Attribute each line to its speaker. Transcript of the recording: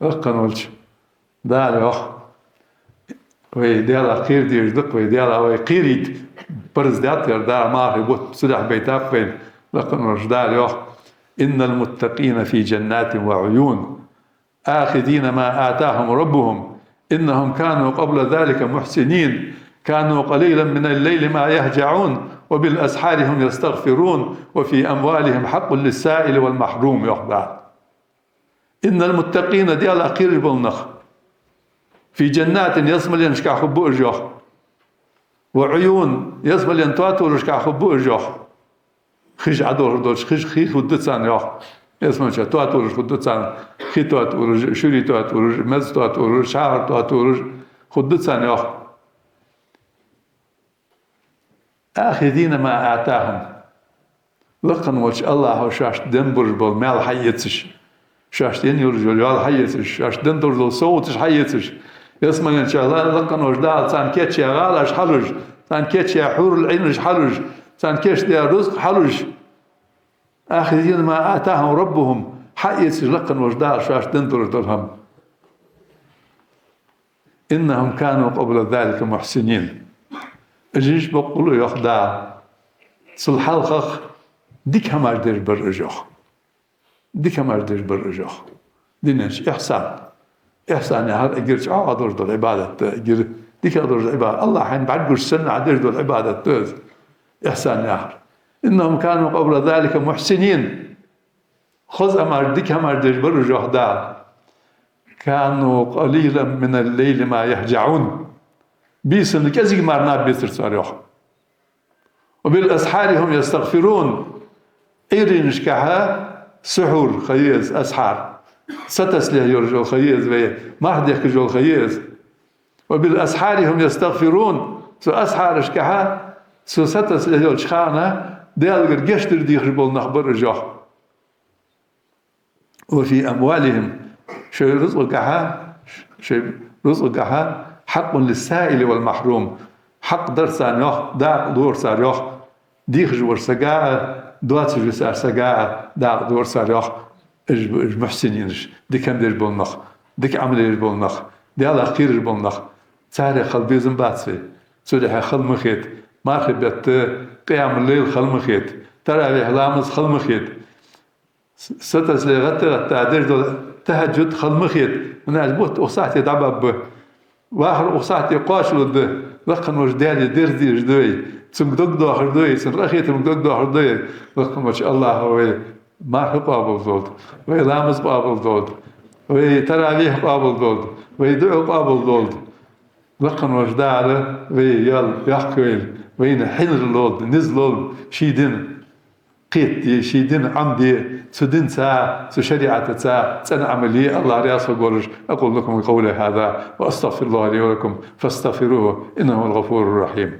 Speaker 1: أقنولش دال يخ ويديال أخير ديجدق ويديال ويقيريت برز دياتر دال ما في بوت سدح بيتاق بين أقنولش دال يخ إن المتقين في جنات وعيون آخذين ما آتاهم ربهم إنهم كانوا قبل ذلك محسنين كانوا قليلا من الليل ما يهجعون وبالأسحار هم يستغفرون وفي أموالهم حق للسائل والمحروم يخضع إن المتقين دي الأخير بالنخ في جنات يصمل ينشكع خبو الجوخ وعيون يصمل ينتواتو رشكع خبو الجوخ خش عدور دوش خش خي خدتسان يوخ يصمل شتواتو رش خدتسان خي تواتو رش شوري تواتو رش مز تواتو رش شعر تواتو رش خدتسان يوخ آخذين ما آتاهم لقن وش الله وشاش دنبرج بول مال حيتش شاش دين يرجل يال حيتش شاش دندر صوتش حيتش يسمع إن شاء الله لقن وش دال سان كيتش يا غالش حلج سان كيتش يا حور العين حلج سان كيتش يا رزق حلج آخذين ما آتاهم ربهم حيتش لقن وش دال شاش دندر دلهم إنهم كانوا قبل ذلك محسنين اجيش بقولوا يخدع صلح الخخ ديك همار دير برجوخ ديك همار دير برجوخ دينش إحسان يا هذا اجرش أدور دول عبادة اجر ديك أدور العبادة الله حين بعد قرش سنة عدير دول عبادة توز إحسان يا هر إنهم كانوا قبل ذلك محسنين خذ أمار ديك همار دير برجوخ دا كانوا قليلا من الليل ما يهجعون بيسن كذي مرنا بيسر صاريخ وبالأسحار هم يستغفرون إيرينش كها سحور خيز أسحار ستسليه يرجو خيز ما حد يحكي جو خيز وبالأسحار هم يستغفرون سو أسحارش كها سو ستسليه يرجخانه ديال قرقشتر دي خربول نخبر جوخ وفي أموالهم شيء رزق كها حق للسائل والمحروم حق درسان يخ داق دور سار يخ ديخ جور سجاء دوات جسار سجاء داق دور سار يخ اج محسنينش دي كم دير بالنخ ديك عمل دير بالنخ دي على خير بالنخ تاريخ قلبي زنباتسي سودح خل مخيت مارخي بيت قيام الليل خل مخيت ترى بحلامز خل مخيت ستس لي غتر دول تهجد خل مخيت انا عجبوت وصحتي دعبه واخر وصحتي قاشلو ده لقن وش دالي دير جدوي تسمدق دوخر دوي سنرخي تمدق دوخر دوي لقن وش الله هو ما حق قابل دود ويلامز قابل دود ويتراويح قابل دود ويدعو قابل دود لقن وش داله ويال يحكي وين حنر لود نزلول شيدن قيت شيدن عمدي سدن ساعة سشريعة ساعة سنة عملية الله رياض قولش أقول لكم قولي هذا وأستغفر الله لي ولكم فاستغفروه إنه الغفور الرحيم.